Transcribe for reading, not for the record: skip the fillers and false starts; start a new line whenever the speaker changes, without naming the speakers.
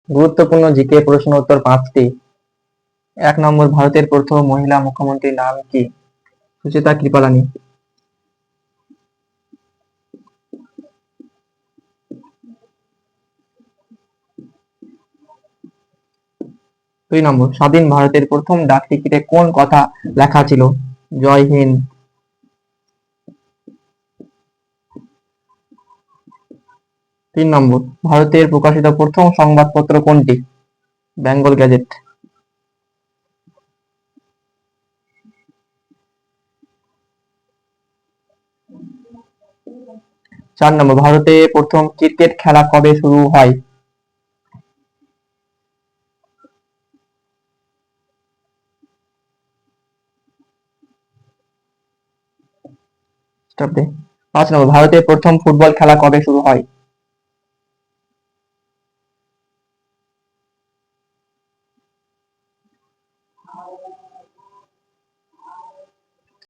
গুরুত্বপূর্ণ জিকে প্রশ্ন উত্তর 5টি। 1 নম্বর, ভারতের প্রথম মহিলা মুখ্যমন্ত্রীর নাম কি? সুচেতা কৃপালানি। 2 নম্বর, স্বাধীন ভারতের প্রথম ডাক টিকিটে কোন কথা লেখা ছিল? জয় হিন্দ। 3 নম্বর, ভারতের প্রকাশিত প্রথম সংবাদপত্র কোনটি? বেঙ্গল গ্যাজেট। 4 নম্বর, ভারতে প্রথম ক্রিকেট খেলা কবে শুরু হয়? খ্রিস্টাব্দে। 5 নম্বর, ভারতে প্রথম ফুটবল খেলা কবে শুরু হয়?